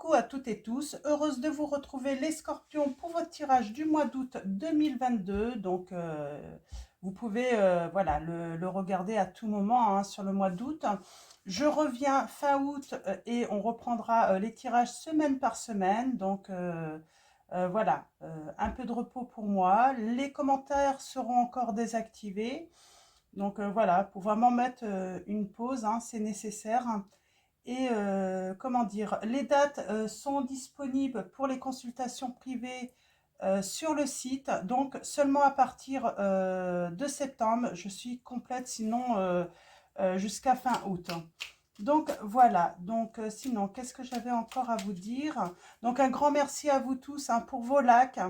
Coucou à toutes et tous, heureuse de vous retrouver les scorpions pour votre tirage du mois d'août 2022. Donc vous pouvez voilà, le regarder à tout moment hein, sur le mois d'août. Je reviens fin août et on reprendra les tirages semaine par semaine. Donc voilà, un peu de repos pour moi. Les commentaires seront encore désactivés. Donc voilà, pour vraiment mettre une pause, hein, c'est nécessaire. Et comment dire, les dates sont disponibles pour les consultations privées sur le site. Donc seulement à partir de septembre, je suis complète, sinon jusqu'à fin août. Donc voilà, donc sinon, qu'est-ce que j'avais encore à vous dire? Donc un grand merci à vous tous hein, pour vos likes.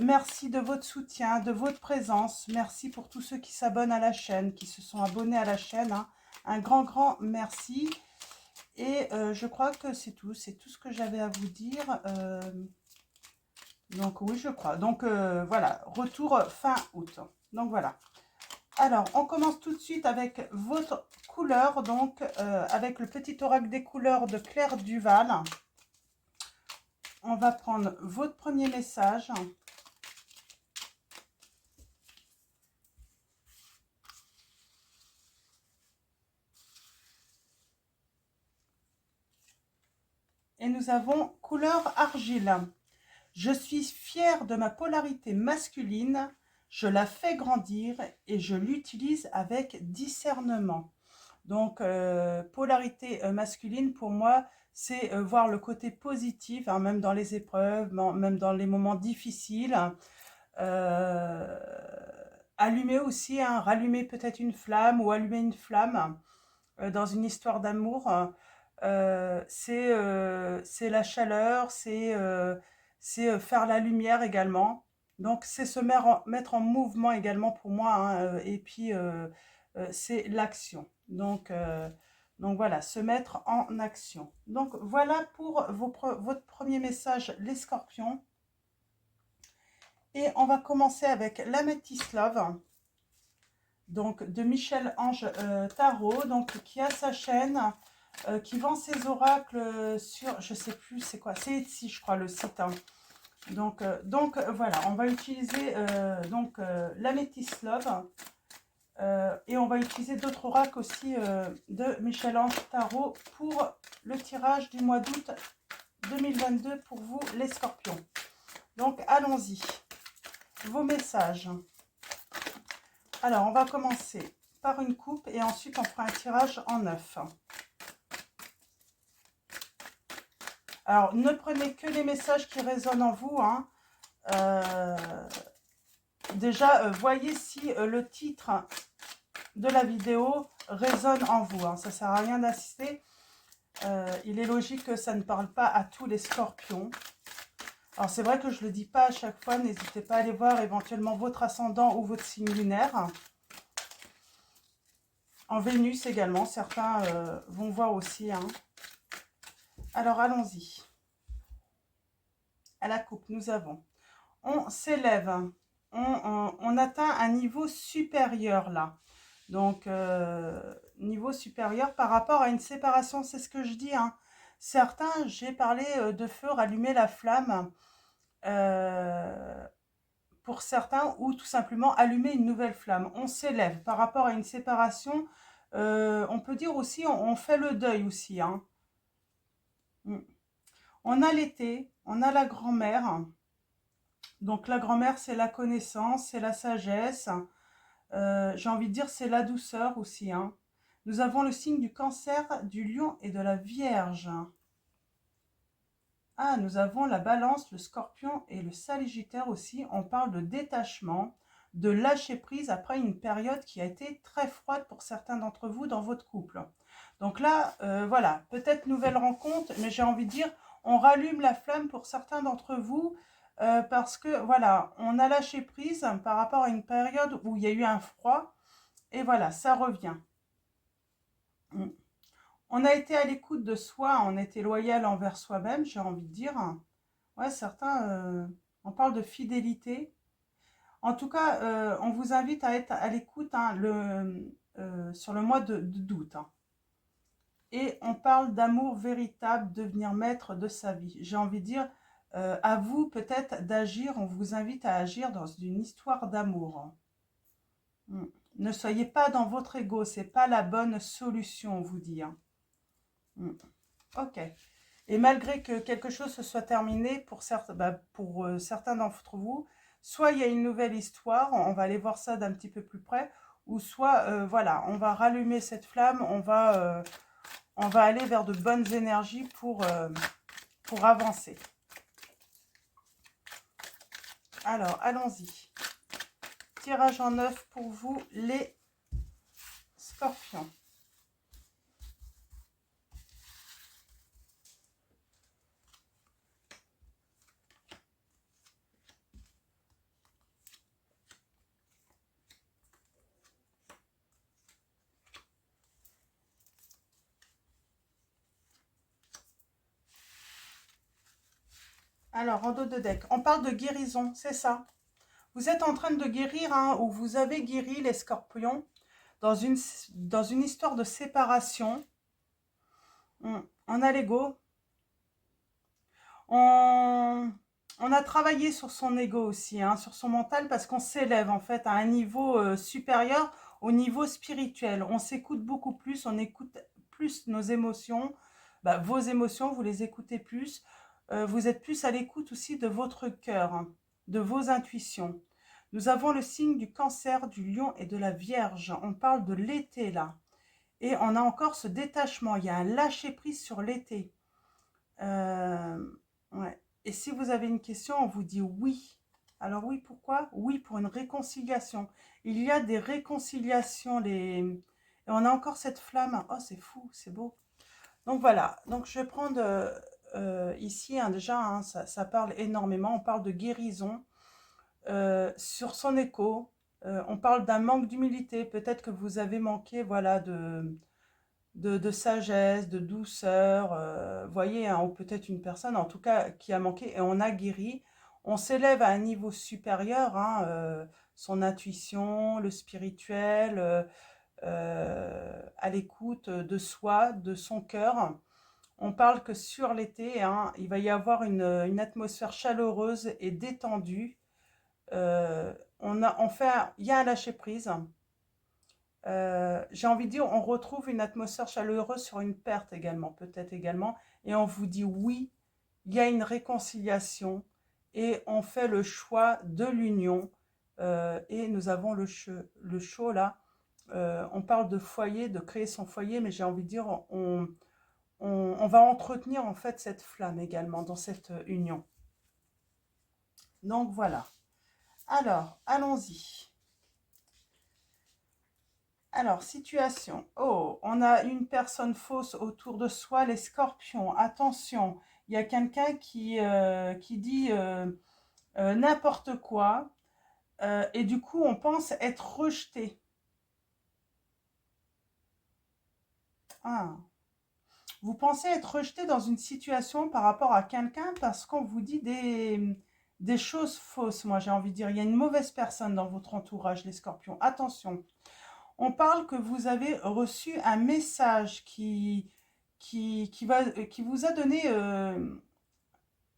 Merci de votre soutien, de votre présence. Merci pour tous ceux qui s'abonnent à la chaîne, qui se sont abonnés à la chaîne, hein. Un grand merci. Et je crois que c'est tout ce que j'avais à vous dire. Donc oui, je crois. Donc voilà, retour fin août. Donc voilà. Alors, on commence tout de suite avec votre couleur, donc avec le petit oracle des couleurs de Claire Duval. On va prendre votre premier message. Et nous avons couleur argile. Je suis fière de ma polarité masculine, je la fais grandir et je l'utilise avec discernement. Donc, polarité masculine, pour moi, c'est voir le côté positif, hein, même dans les épreuves, même dans les moments difficiles. Euh, Allumer aussi, hein, rallumer peut-être une flamme ou allumer une flamme dans une histoire d'amour. C'est la chaleur, c'est faire la lumière également. Donc, c'est se mettre en mouvement également pour moi, hein, et puis, c'est l'action. Donc voilà, se mettre en action. Donc voilà pour votre premier message, les scorpions. Et on va commencer avec l'Amethyst Love, donc de Michel-Ange Tarot, donc qui a sa chaîne, qui vend ses oracles sur, je sais plus c'est quoi, c'est Etsy je crois le site, hein. Donc voilà, on va utiliser l'Amethyst Love. Et on va utiliser d'autres oracles aussi de Michel-Ange Tarot pour le tirage du mois d'août 2022 pour vous les scorpions. Donc allons-y, vos messages. Alors on va commencer par une coupe et ensuite on fera un tirage en 9. Alors ne prenez que les messages qui résonnent en vous, hein. Déjà voyez si le titre de la vidéo résonne en vous, hein. Ça sert à rien d'assister. Il est logique que ça ne parle pas à tous les scorpions. Alors c'est vrai que je ne le dis pas à chaque fois, n'hésitez pas à aller voir éventuellement votre ascendant ou votre signe lunaire. En Vénus également, certains vont voir aussi, hein. Alors allons-y. À la coupe, nous avons, on s'élève, on atteint un niveau supérieur là. Donc niveau supérieur par rapport à une séparation, c'est ce que je dis, hein. Certains, j'ai parlé de feu, rallumer la flamme. Pour certains, ou tout simplement allumer une nouvelle flamme. On s'élève par rapport à une séparation. On peut dire aussi, on fait le deuil aussi, hein. On a l'été, on a la grand-mère. Donc la grand-mère, c'est la connaissance, c'est la sagesse. J'ai envie de dire, c'est la douceur aussi, hein. Nous avons le signe du Cancer, du Lion et de la Vierge. Ah, nous avons la Balance, le Scorpion et le Sagittaire aussi. On parle de détachement, de lâcher prise après une période qui a été très froide pour certains d'entre vous dans votre couple. Donc là, voilà, peut-être nouvelle rencontre, mais j'ai envie de dire, on rallume la flamme pour certains d'entre vous parce que, voilà, on a lâché prise par rapport à une période où il y a eu un froid et voilà, ça revient. On a été à l'écoute de soi, on était loyal envers soi-même, j'ai envie de dire. Ouais, certains, on parle de fidélité. En tout cas, on vous invite à être à l'écoute, hein, sur le mois d'août, hein. Et on parle d'amour véritable, devenir maître de sa vie. J'ai envie de dire, à vous peut-être d'agir, on vous invite à agir dans une histoire d'amour. Mm. Ne soyez pas dans votre ego, c'est pas la bonne solution, on vous dit. Hein. Mm. Ok. Et malgré que quelque chose se soit terminé pour certains d'entre vous, soit il y a une nouvelle histoire, on va aller voir ça d'un petit peu plus près, ou soit voilà, on va rallumer cette flamme, on va aller vers de bonnes énergies pour avancer. Alors, allons-y. Tirage en 9 pour vous, les scorpions. Alors, en dos de deck, on parle de guérison, c'est ça. Vous êtes en train de guérir, hein, ou vous avez guéri les scorpions dans une histoire de séparation. On a l'ego. On a travaillé sur son ego aussi, hein, sur son mental, parce qu'on s'élève en fait à un niveau supérieur, au niveau spirituel. On s'écoute beaucoup plus, on écoute plus nos émotions. Bah, vos émotions, vous les écoutez plus. Vous êtes plus à l'écoute aussi de votre cœur, hein, de vos intuitions. Nous avons le signe du Cancer, du Lion et de la Vierge. On parle de l'été là. Et on a encore ce détachement. Il y a un lâcher-prise sur l'été. Ouais. Et si vous avez une question, on vous dit oui. Alors oui, pourquoi? Oui, pour une réconciliation. Il y a des réconciliations. Et on a encore cette flamme. Oh, c'est fou, c'est beau. Donc voilà. Donc je vais prendre ici, hein, déjà, hein, ça parle énormément. On parle de guérison sur son écho. On parle d'un manque d'humilité. Peut-être que vous avez manqué, voilà, de sagesse, de douceur, voyez, hein, ou peut-être une personne en tout cas qui a manqué et on a guéri. On s'élève à un niveau supérieur, hein, son intuition, le spirituel, à l'écoute de soi, de son cœur. On parle que sur l'été, hein, il va y avoir une atmosphère chaleureuse et détendue. Il y a un lâcher-prise. J'ai envie de dire, on retrouve une atmosphère chaleureuse sur une perte également, peut-être également, et on vous dit oui, il y a une réconciliation, et on fait le choix de l'union, et nous avons le chaud là, on parle de foyer, de créer son foyer, mais j'ai envie de dire, on va entretenir en fait cette flamme également dans cette union. Donc voilà. Alors, allons-y. Alors, situation. Oh, on a une personne fausse autour de soi, les scorpions. Attention, il y a quelqu'un qui dit n'importe quoi et du coup, on pense être rejeté. Ah. Vous pensez être rejeté dans une situation par rapport à quelqu'un parce qu'on vous dit des choses fausses. Moi, j'ai envie de dire, il y a une mauvaise personne dans votre entourage, les scorpions. Attention. On parle que vous avez reçu un message qui vous a donné,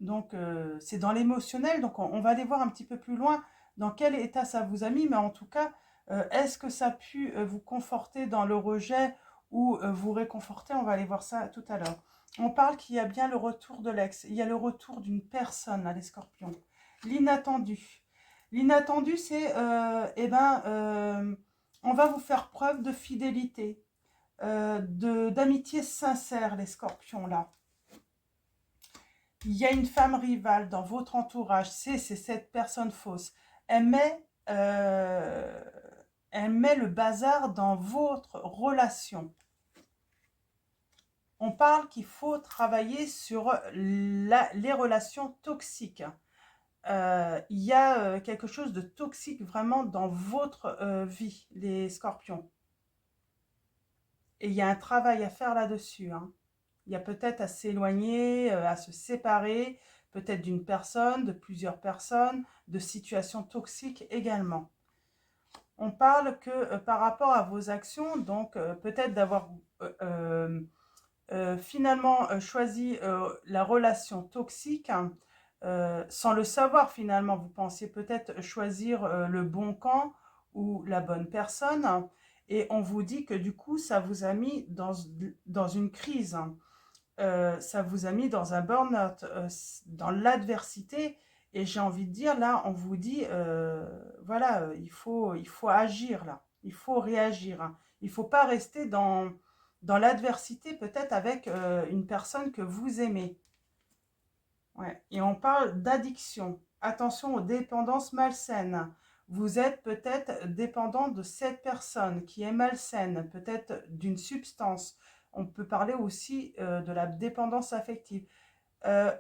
donc c'est dans l'émotionnel, donc on va aller voir un petit peu plus loin dans quel état ça vous a mis, mais en tout cas, est-ce que ça a pu vous conforter dans le rejet ou vous réconforter? On va aller voir ça tout à l'heure. On parle qu'il y a bien le retour de l'ex, il y a le retour d'une personne, là, les scorpions. L'inattendu. L'inattendu, c'est, on va vous faire preuve de fidélité, d'amitié sincère, les scorpions, là. Il y a une femme rivale dans votre entourage, c'est cette personne fausse. Elle met, euh, elle met le bazar dans votre relation. On parle qu'il faut travailler sur les relations toxiques. Il y a quelque chose de toxique vraiment dans votre vie, les scorpions. Et il y a un travail à faire là-dessus, hein. Il y a peut-être à s'éloigner, à se séparer, peut-être d'une personne, de plusieurs personnes, de situations toxiques également. On parle que par rapport à vos actions, donc peut-être d'avoir finalement choisi la relation toxique, hein, sans le savoir finalement. Vous pensiez peut-être choisir le bon camp ou la bonne personne, hein, et on vous dit que du coup, ça vous a mis dans une crise, hein. Ça vous a mis dans un burn-out, dans l'adversité. Et j'ai envie de dire, là, on vous dit, voilà, il faut agir là, il faut réagir, hein. Il ne faut pas rester dans l'adversité, peut-être avec une personne que vous aimez. Ouais. Et on parle d'addiction. Attention aux dépendances malsaines. Vous êtes peut-être dépendant de cette personne qui est malsaine, peut-être d'une substance. On peut parler aussi de la dépendance affective. Euh,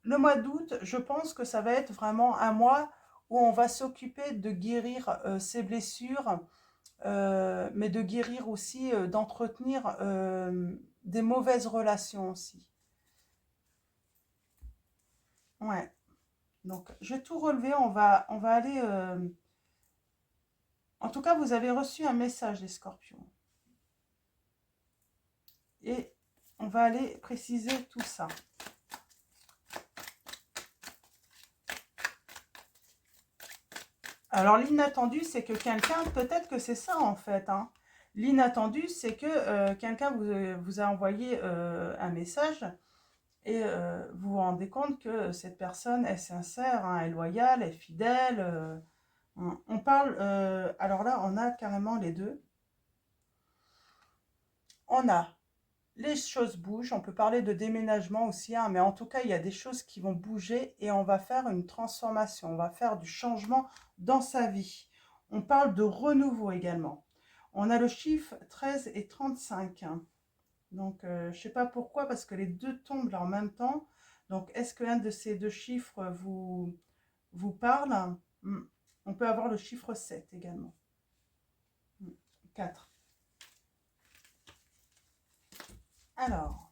le mois d'août, je pense que ça va être vraiment un mois où on va s'occuper de guérir ces blessures, mais de guérir aussi, d'entretenir des mauvaises relations aussi. Ouais. Donc, je vais tout relever. On va aller. En tout cas, vous avez reçu un message des scorpions. Et on va aller préciser tout ça. Alors, l'inattendu, c'est que quelqu'un, peut-être que c'est ça en fait, hein. L'inattendu, c'est que quelqu'un vous a envoyé un message et vous vous rendez compte que cette personne est sincère, hein, est loyale, est fidèle. On parle, alors là, on a carrément les deux. On a les choses bougent, on peut parler de déménagement aussi, hein, mais en tout cas, il y a des choses qui vont bouger et on va faire une transformation, on va faire du changement dans sa vie. On parle de renouveau également. On a le chiffre 13 et 35, hein. Donc, je ne sais pas pourquoi, parce que les deux tombent là en même temps. Donc, est-ce qu'un de ces deux chiffres vous parle? On peut avoir le chiffre 7 également. 4. Alors,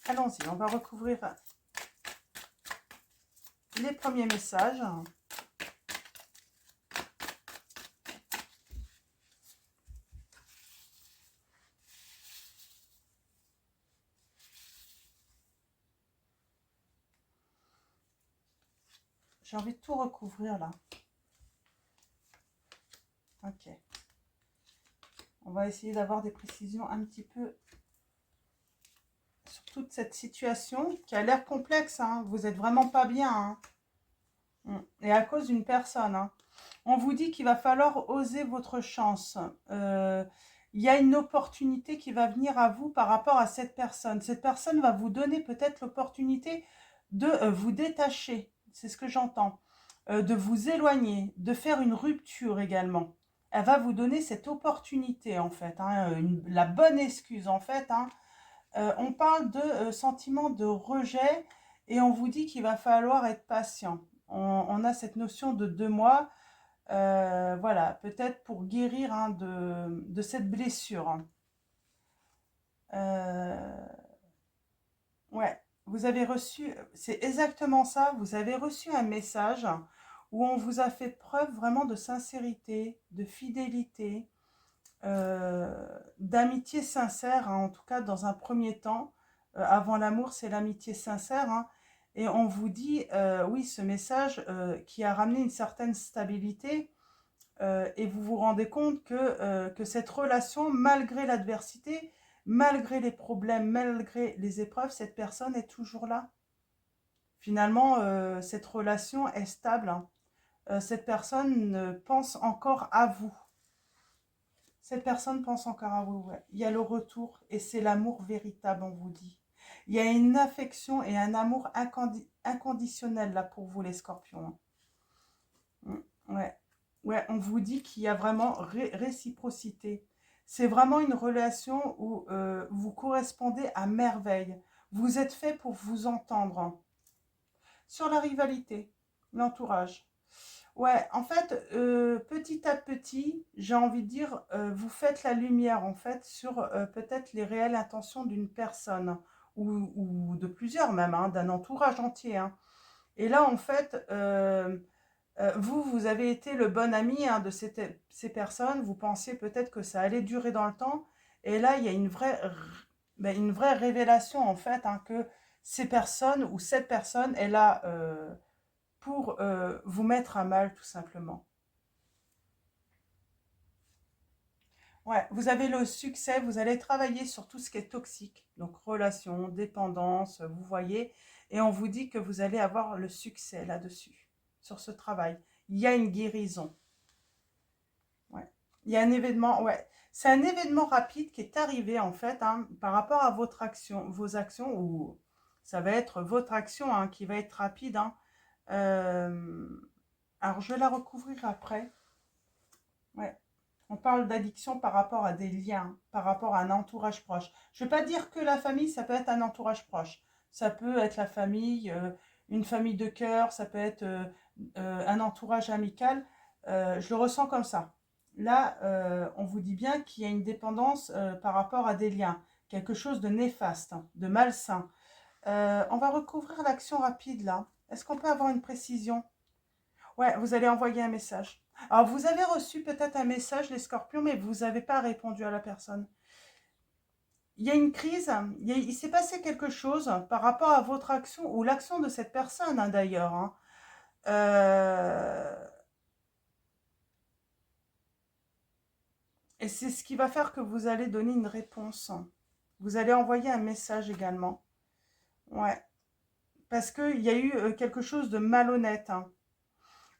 allons-y, on va recouvrir les premiers messages. J'ai envie de tout recouvrir là. Ok. On va essayer d'avoir des précisions un petit peu sur toute cette situation qui a l'air complexe, hein. Vous n'êtes vraiment pas bien, hein. Et à cause d'une personne, hein. On vous dit qu'il va falloir oser votre chance. Il y a une opportunité qui va venir à vous par rapport à cette personne. Cette personne va vous donner peut-être l'opportunité de vous détacher. C'est ce que j'entends. De vous éloigner, de faire une rupture également. Elle va vous donner cette opportunité en fait, hein, la bonne excuse en fait, hein. On parle de sentiment de rejet et on vous dit qu'il va falloir être patient. On a cette notion de 2 mois, voilà, peut-être pour guérir, hein, de cette blessure, hein. Ouais, vous avez reçu, c'est exactement ça, vous avez reçu un message où on vous a fait preuve vraiment de sincérité, de fidélité, d'amitié sincère, hein, en tout cas dans un premier temps. Avant l'amour, c'est l'amitié sincère, hein. Et on vous dit, oui, ce message qui a ramené une certaine stabilité, et vous vous rendez compte que cette relation, malgré l'adversité, malgré les problèmes, malgré les épreuves, cette personne est toujours là. Finalement, cette relation est stable, hein. Cette personne pense encore à vous. Cette personne pense encore à vous, ouais. Il y a le retour et c'est l'amour véritable, on vous dit. Il y a une affection et un amour inconditionnel là pour vous, les scorpions. Ouais. Ouais, on vous dit qu'il y a vraiment réciprocité. C'est vraiment une relation où vous correspondez à merveille. Vous êtes fait pour vous entendre. Sur la rivalité, l'entourage. Ouais, en fait, petit à petit, j'ai envie de dire, vous faites la lumière, en fait, sur peut-être les réelles intentions d'une personne, ou de plusieurs même, hein, d'un entourage entier, hein. Et là, en fait, vous avez été le bon ami, hein, de ces personnes, vous pensiez peut-être que ça allait durer dans le temps, Et là, il y a une vraie révélation, en fait, hein, que ces personnes ou cette personne est là pour vous mettre à mal, tout simplement. Ouais, vous avez le succès, vous allez travailler sur tout ce qui est toxique, donc relation, dépendance, vous voyez, et on vous dit que vous allez avoir le succès là-dessus, sur ce travail. Il y a une guérison. Ouais. Il y a un événement, ouais. C'est un événement rapide qui est arrivé en fait hein, par rapport à votre action, vos actions, ou ça va être votre action hein, qui va être rapide. Hein. Euh, alors je vais la recouvrir après. Ouais. On parle d'addiction par rapport à des liens, par rapport à un entourage proche. Je ne vais pas dire que la famille, ça peut être un entourage proche. Ça peut être la famille, une famille de cœur, ça peut être un entourage amical. Je le ressens comme ça. Là, on vous dit bien qu'il y a une dépendance par rapport à des liens, quelque chose de néfaste, hein, de malsain. On va recouvrir l'action rapide là. Est-ce qu'on peut avoir une précision? Ouais, vous allez envoyer un message. Alors, vous avez reçu peut-être un message, les scorpions, mais vous n'avez pas répondu à la personne. Il y a une crise, il s'est passé quelque chose par rapport à votre action ou l'action de cette personne hein, d'ailleurs. Hein. Euh, et c'est ce qui va faire que vous allez donner une réponse. Vous allez envoyer un message également. Ouais, parce qu'il y a eu quelque chose de malhonnête. Hein.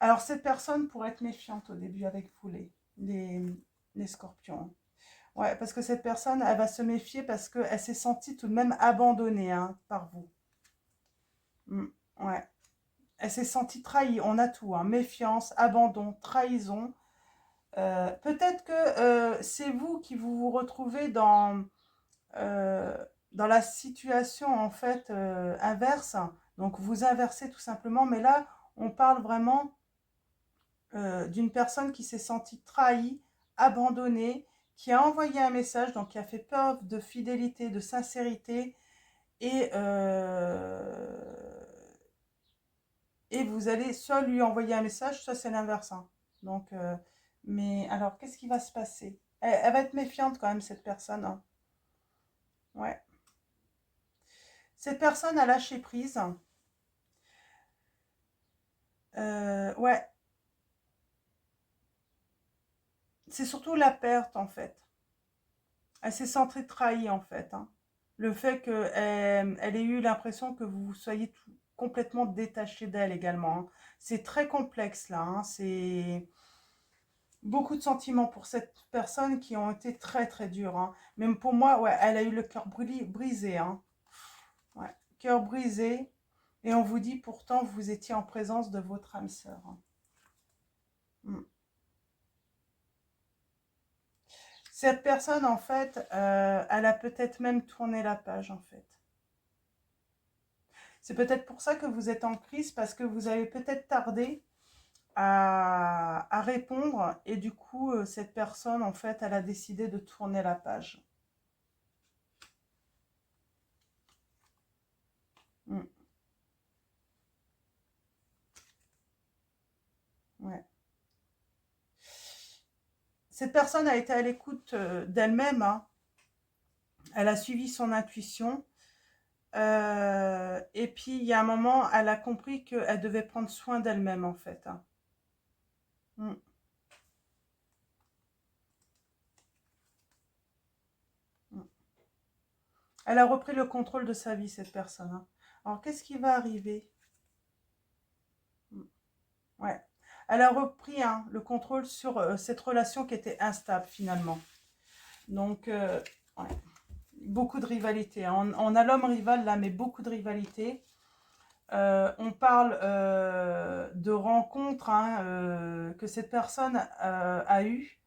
Alors, cette personne pourrait être méfiante au début avec vous, les, les scorpions. Ouais, parce que cette personne, elle va se méfier parce qu'elle s'est sentie tout de même abandonnée hein, par vous. Mm, ouais. Elle s'est sentie trahie. On a tout, hein. Méfiance, abandon, trahison. Peut-être que c'est vous qui vous retrouvez euh, dans la situation en fait inverse. Donc vous inversez tout simplement. Mais là, on parle vraiment d'une personne qui s'est sentie trahie, abandonnée, qui a envoyé un message, donc qui a fait preuve de fidélité, de sincérité, et, et vous allez soit lui envoyer un message, soit c'est l'inverse. Hein. Donc, mais alors, qu'est-ce qui va se passer? Elle va être méfiante quand même, cette personne. Hein. Ouais. Cette personne a lâché prise. Ouais, c'est surtout la perte en fait. Elle s'est sentie trahie en fait. Hein. Le fait qu'elle ait eu l'impression que vous soyez complètement détaché d'elle également. Hein. C'est très complexe là. Hein. C'est beaucoup de sentiments pour cette personne qui ont été très très durs. Hein. Même pour moi, ouais, elle a eu le cœur brisé. Hein. Ouais, cœur brisé. Et on vous dit pourtant vous étiez en présence de votre âme sœur. Hein. Mm. Cette personne, en fait, elle a peut-être même tourné la page, en fait. C'est peut-être pour ça que vous êtes en crise, parce que vous avez peut-être tardé à répondre, et du coup, cette personne, en fait, elle a décidé de tourner la page. Mm, ouais. Cette personne a été à l'écoute d'elle-même, hein. Elle a suivi son intuition, et puis il y a un moment, elle a compris qu'elle devait prendre soin d'elle-même, en fait. Hein. Mm, mm. Elle a repris le contrôle de sa vie, cette personne. Hein. Alors, qu'est-ce qui va arriver? Ouais. Elle a repris hein, le contrôle sur cette relation qui était instable, finalement. Donc, ouais. Beaucoup de rivalité. Hein. On a l'homme rival, là, mais beaucoup de rivalité. On parle de rencontres hein, que cette personne a eues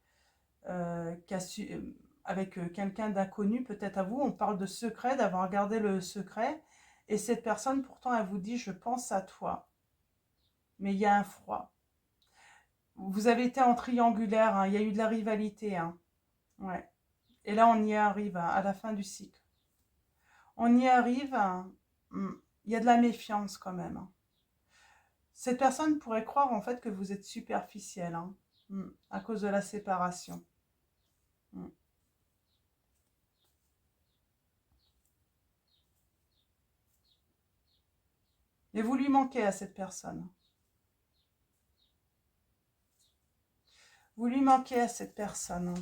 avec quelqu'un d'inconnu, peut-être à vous. On parle de secret, d'avoir gardé le secret. Et cette personne, pourtant, elle vous dit, je pense à toi. Mais il y a un froid. Vous avez été en triangulaire, hein, il y a eu de la rivalité. Hein. Ouais. Et là, on y arrive hein, à la fin du cycle. On y arrive, hein, il y a de la méfiance quand même. Hein. Cette personne pourrait croire en fait que vous êtes superficiel hein, à cause de la séparation. Mm. Et vous lui manquez à cette personne. Vous lui manquez à cette personne.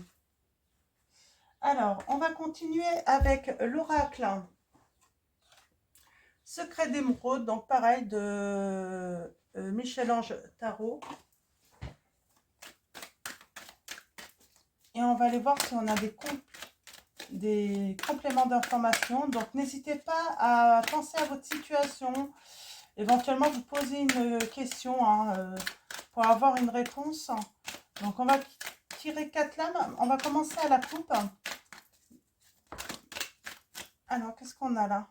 Alors, on va continuer avec l'oracle. Secret d'émeraude, donc pareil, de Michel-Ange Tarot. Et on va aller voir si on a des compléments d'information. Donc, n'hésitez pas à penser à votre situation. Éventuellement, vous poser une question pour avoir une réponse. Donc, on va tirer 4 lames. On va commencer à la coupe. Alors, qu'est-ce qu'on a là?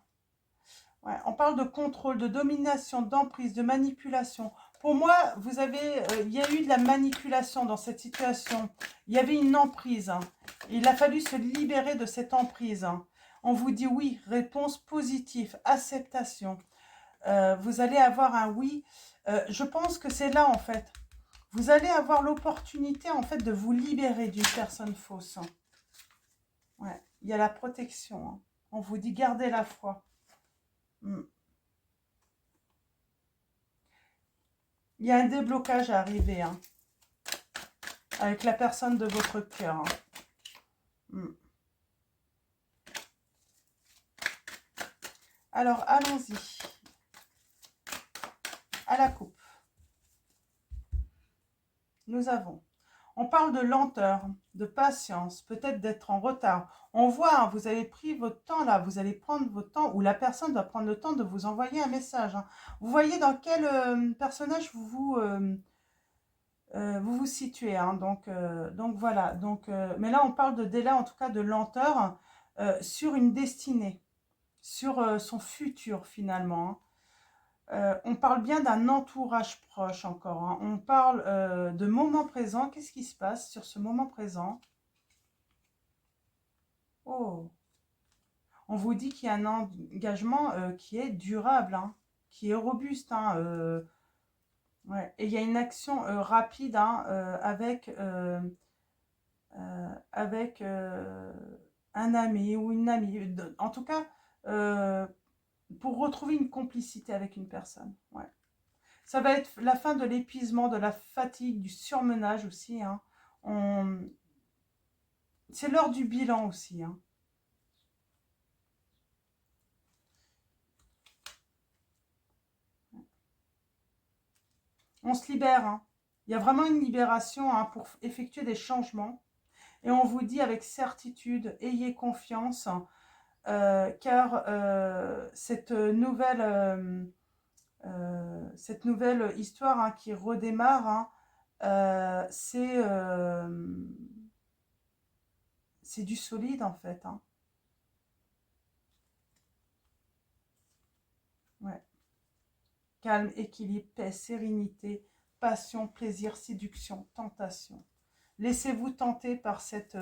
Ouais, on parle de contrôle, de domination, d'emprise, de manipulation. Pour moi, il y a eu de la manipulation dans cette situation. Il y avait une emprise. Il a fallu se libérer de cette emprise. On vous dit oui, réponse positive, acceptation. Vous allez avoir un oui. Je pense que c'est là, en fait. Vous allez avoir l'opportunité, en fait, de vous libérer d'une personne fausse. Ouais, il y a la protection. On vous dit gardez la foi. Il y a un déblocage à arriver avec la personne de votre cœur. Alors, allons-y. À la coupe. Nous avons. On parle de lenteur, de patience, peut-être d'être en retard. On voit, vous avez pris votre temps là, vous allez prendre votre temps, ou la personne doit prendre le temps de vous envoyer un message. Vous voyez dans quel personnage vous situez. Donc voilà. Mais là, on parle de délai, en tout cas de lenteur, sur une destinée, sur son futur finalement. On parle bien d'un entourage proche encore. On parle de moment présent. Qu'est-ce qui se passe sur ce moment présent? Oh, on vous dit qu'il y a un engagement qui est durable, qui est robuste. Ouais. Et il y a une action rapide avec un ami ou une amie. En tout cas, pour retrouver une complicité avec une personne. Ouais. Ça va être la fin de l'épuisement, de la fatigue, du surmenage aussi. C'est l'heure du bilan aussi. On se libère. Il y a vraiment une libération pour effectuer des changements. Et on vous dit avec certitude, ayez confiance, car cette nouvelle histoire qui redémarre, c'est du solide en fait. Ouais. Calme, équilibre, paix, sérénité, passion, plaisir, séduction, tentation. Laissez-vous tenter par cette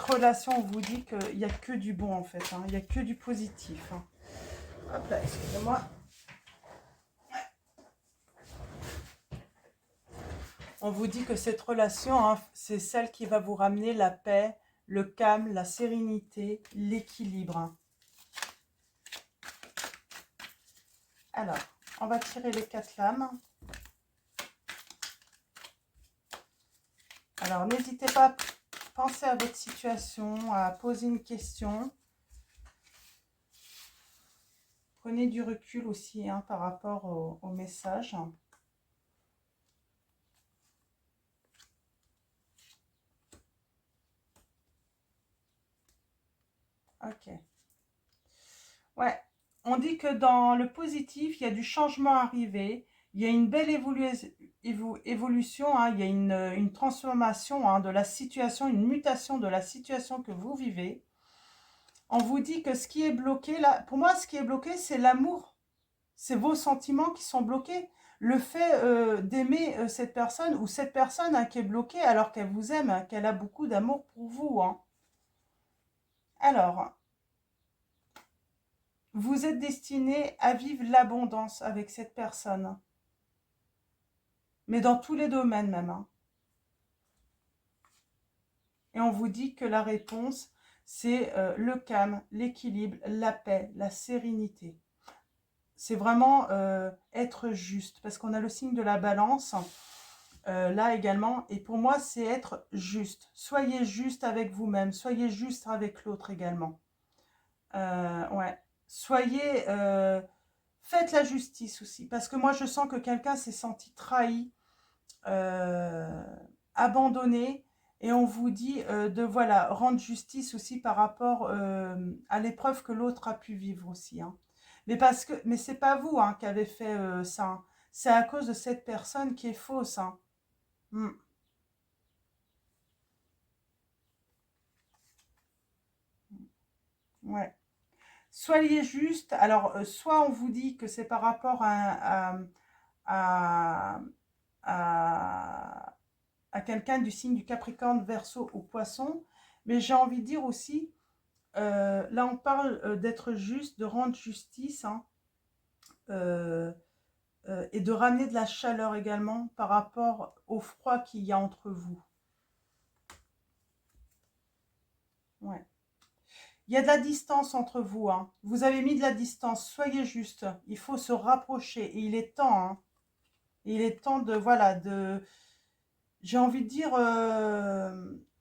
relation. On vous dit qu'il n'y a que du bon en fait. Il n'y a que du positif. Hop là, excusez-moi. On vous dit que cette relation, c'est celle qui va vous ramener la paix, le calme, la sérénité, l'équilibre. Alors, on va tirer les 4 lames. Alors, n'hésitez pas à penser à votre situation, à poser une question. Prenez du recul aussi par rapport au message. Ok. Ouais. On dit que dans le positif, il y a du changement arrivé. Il y a une belle évolution. Il y a une transformation de la situation, une mutation de la situation que vous vivez. On vous dit que ce qui est bloqué, là, pour moi, ce qui est bloqué, c'est l'amour. C'est vos sentiments qui sont bloqués. Le fait d'aimer cette personne ou cette personne qui est bloquée alors qu'elle vous aime, qu'elle a beaucoup d'amour pour vous. Alors, vous êtes destiné à vivre l'abondance avec cette personne. Mais dans tous les domaines même. Et on vous dit que la réponse, c'est le calme, l'équilibre, la paix, la sérénité. C'est vraiment être juste, parce qu'on a le signe de la balance là également, et pour moi c'est être juste. Soyez juste avec vous-même, soyez juste avec l'autre également. Ouais. Soyez, faites la justice aussi, parce que moi je sens que quelqu'un s'est senti trahi, euh, abandonné, et on vous dit de voilà rendre justice aussi par rapport à l'épreuve que l'autre a pu vivre aussi, hein. Mais c'est pas vous hein, qui avez fait ça, hein. C'est à cause de cette personne qui est fausse, hein. Mm. Ouais. Soyez juste. Alors, soit on vous dit que c'est par rapport à, à, à quelqu'un du signe du Capricorne, Verseau ou Poisson, mais j'ai envie de dire aussi, là on parle d'être juste, de rendre justice, hein, euh, et de ramener de la chaleur également par rapport au froid qu'il y a entre vous. Ouais. Il y a de la distance entre vous, hein. Vous avez mis de la distance, soyez juste. Il faut se rapprocher et il est temps, hein. Il est temps de, voilà, j'ai envie de dire,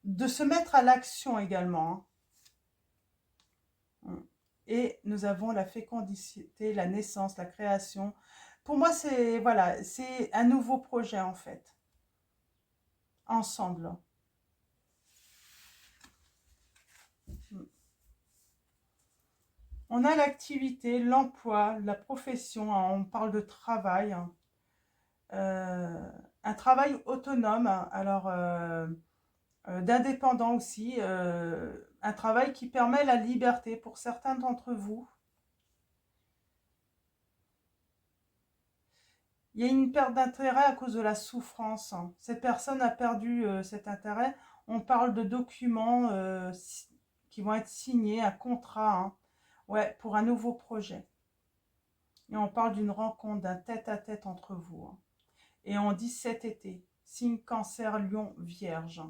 de se mettre à l'action également, hein. Et nous avons la fécondité, la naissance, la création. Pour moi, c'est, voilà, c'est un nouveau projet en fait, ensemble. On a l'activité, l'emploi, la profession, hein, on parle de travail, hein. Un travail autonome, hein, alors d'indépendant aussi, un travail qui permet la liberté pour certains d'entre vous. Il y a une perte d'intérêt à cause de la souffrance, hein. Cette personne a perdu cet intérêt. On parle de documents qui vont être signés, un contrat, hein, ouais, pour un nouveau projet. Et on parle d'une rencontre, d'un tête-à-tête entre vous, hein. Et on dit cet été, signe Cancer, Lion, Vierge.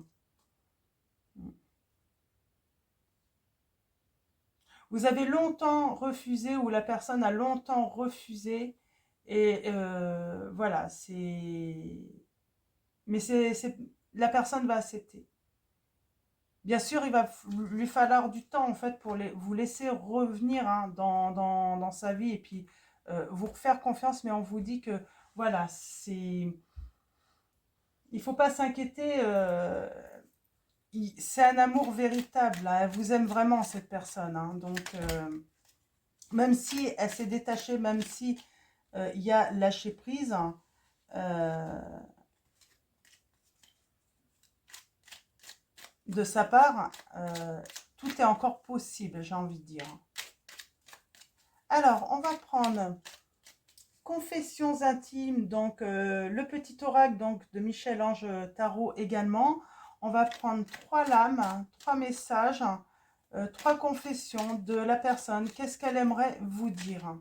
Vous avez longtemps refusé ou la personne a longtemps refusé et voilà, c'est... Mais la personne va accepter. Bien sûr, il va lui falloir du temps en fait pour vous laisser revenir hein, dans sa vie et puis vous faire confiance, mais on vous dit que voilà, c'est... Il faut pas s'inquiéter, c'est un amour véritable, hein. Elle vous aime vraiment cette personne, hein. Donc même si elle s'est détachée, même si il y a lâché prise, hein, de sa part, tout est encore possible, j'ai envie de dire. Alors, on va prendre Confessions intimes, donc le petit oracle donc, de Michel-Ange Tarot également. On va prendre 3 lames, 3 messages, 3 confessions de la personne. Qu'est-ce qu'elle aimerait vous dire?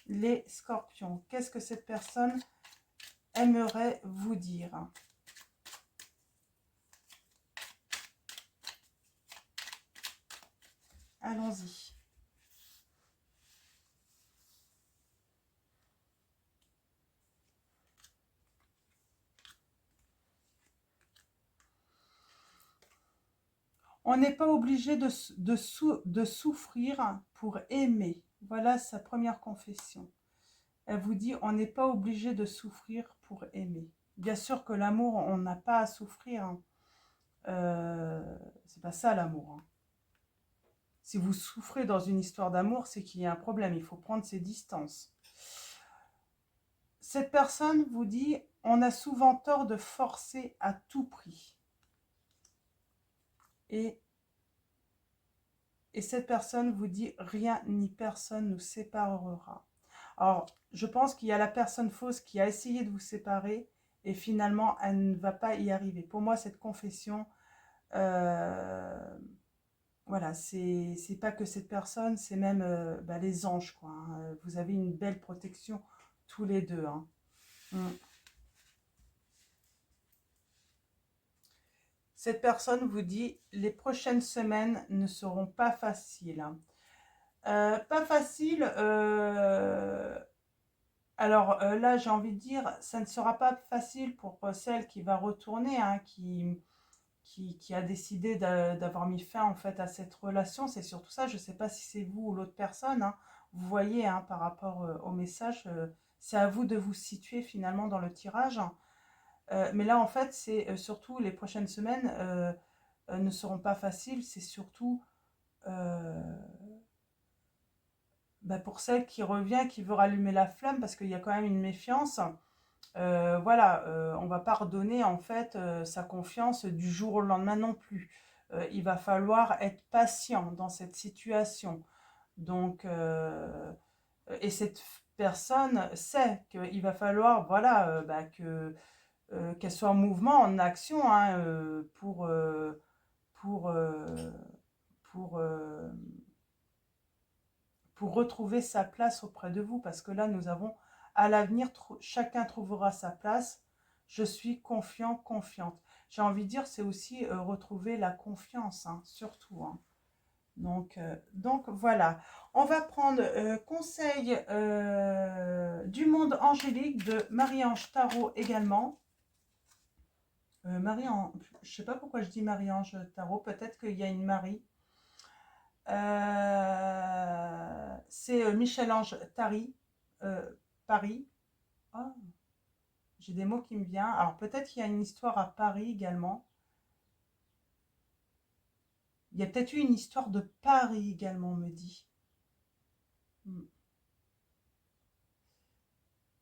Les scorpions, qu'est-ce que cette personne aimerait vous dire? Allons-y. On n'est pas obligé de souffrir pour aimer. Voilà sa première confession. Elle vous dit, on n'est pas obligé de souffrir pour aimer. Bien sûr que l'amour, on n'a pas à souffrir, hein. C'est pas ça l'amour, hein. Si vous souffrez dans une histoire d'amour, c'est qu'il y a un problème. Il faut prendre ses distances. Cette personne vous dit, on a souvent tort de forcer à tout prix. Et cette personne vous dit, rien ni personne nous séparera. Alors, je pense qu'il y a la personne fausse qui a essayé de vous séparer et finalement, elle ne va pas y arriver. Pour moi, cette confession, voilà, c'est pas que cette personne, c'est même bah, les anges, quoi, hein. Vous avez une belle protection tous les deux, hein. Cette personne vous dit, les prochaines semaines ne seront pas faciles. Pas facile, alors là, j'ai envie de dire, ça ne sera pas facile pour celle qui va retourner, hein, qui a décidé d'avoir mis fin en fait à cette relation. C'est surtout ça. Je ne sais pas si c'est vous ou l'autre personne, hein. Vous voyez, hein, par rapport au message, c'est à vous de vous situer finalement dans le tirage. Mais là, en fait, c'est surtout les prochaines semaines ne seront pas faciles. C'est surtout euh, bah, pour celle qui revient, qui veut rallumer la flamme, parce qu'il y a quand même une méfiance. Voilà, on va pas redonner en fait sa confiance du jour au lendemain non plus. Il va falloir être patient dans cette situation. Donc, et cette personne sait qu'il va falloir, voilà, bah, qu'elle soit en mouvement, en action, hein, pour, euh, pour, euh, pour retrouver sa place auprès de vous. Parce que là, nous avons à l'avenir, chacun trouvera sa place. Je suis confiant, confiante. J'ai envie de dire, c'est aussi retrouver la confiance, hein, surtout. Hein. Donc voilà. On va prendre conseil du monde angélique de Marie-Ange Tarot également. Marie-Ange, je ne sais pas pourquoi je dis Marie-Ange Tarot, peut-être qu'il y a une Marie. C'est Michel-Ange Tari, Paris. Oh, j'ai des mots qui me viennent. Alors peut-être qu'il y a une histoire à Paris également. Il y a peut-être eu une histoire de Paris également, on me dit. Hmm.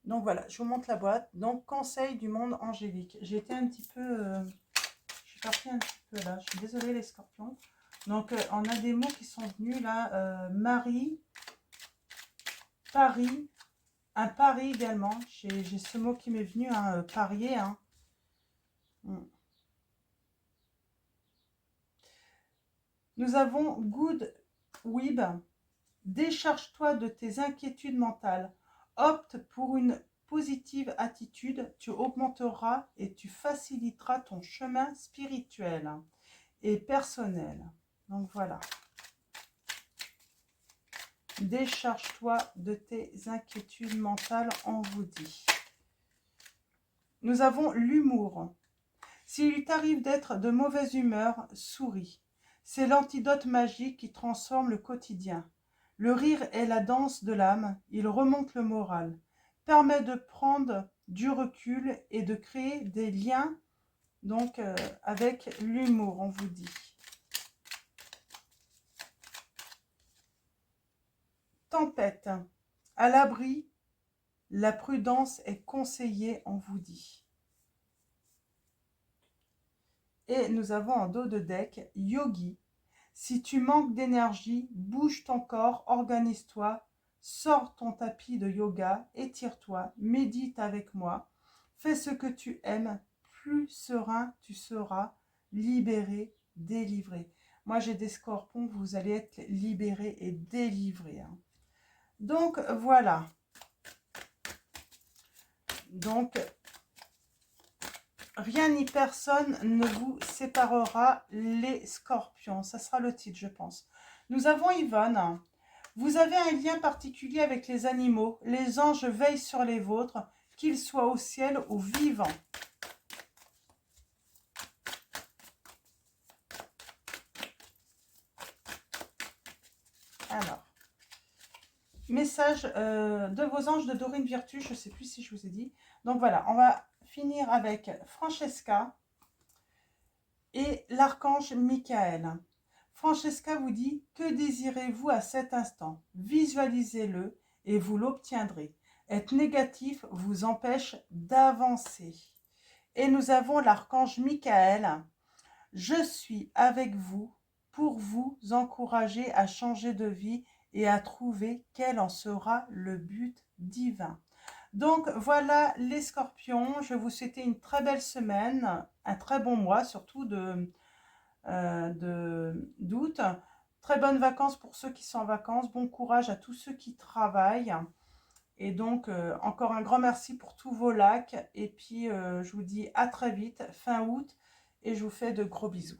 Donc voilà, je vous montre la boîte. Donc conseil du monde angélique. J'ai été un petit peu... je suis partie un petit peu là. Je suis désolée les scorpions. Donc on a des mots qui sont venus là. Marie, Paris, un pari également. J'ai ce mot qui m'est venu, hein, parier. Hein. Hmm. Nous avons Good Wib. Décharge-toi de tes inquiétudes mentales. Opte pour une positive attitude. Tu augmenteras et tu faciliteras ton chemin spirituel et personnel. Donc voilà. Décharge-toi de tes inquiétudes mentales, on vous dit. Nous avons l'humour. S'il t'arrive d'être de mauvaise humeur, souris. C'est l'antidote magique qui transforme le quotidien. Le rire est la danse de l'âme, il remonte le moral, permet de prendre du recul et de créer des liens donc avec l'humour, on vous dit. Tempête. À l'abri, la prudence est conseillée, on vous dit. Et nous avons en dos de deck Yogi. Si tu manques d'énergie, bouge ton corps, organise-toi, sors ton tapis de yoga, étire-toi, médite avec moi, fais ce que tu aimes, plus serein tu seras, libéré, délivré. Moi j'ai des scorpions, vous allez être libérés et délivrés. Hein. Donc voilà. Donc rien ni personne ne vous séparera les scorpions. Ça sera le titre, je pense. Nous avons Yvonne. Vous avez un lien particulier avec les animaux. Les anges veillent sur les vôtres, qu'ils soient au ciel ou vivants. Alors, message de vos anges de Dorine Virtue. Je ne sais plus si je vous ai dit. Donc voilà, on va finir avec Francesca et l'archange Michael. Francesca vous dit, que désirez-vous à cet instant? Visualisez-le et vous l'obtiendrez. Être négatif vous empêche d'avancer. Et nous avons l'archange Michael. Je suis avec vous pour vous encourager à changer de vie et à trouver quel en sera le but divin. Donc voilà les scorpions, je vais vous souhaiter une très belle semaine, un très bon mois, surtout d'août. Très bonnes vacances pour ceux qui sont en vacances, bon courage à tous ceux qui travaillent. Et donc, encore un grand merci pour tous vos likes. Et puis, je vous dis à très vite, fin août. et je vous fais de gros bisous.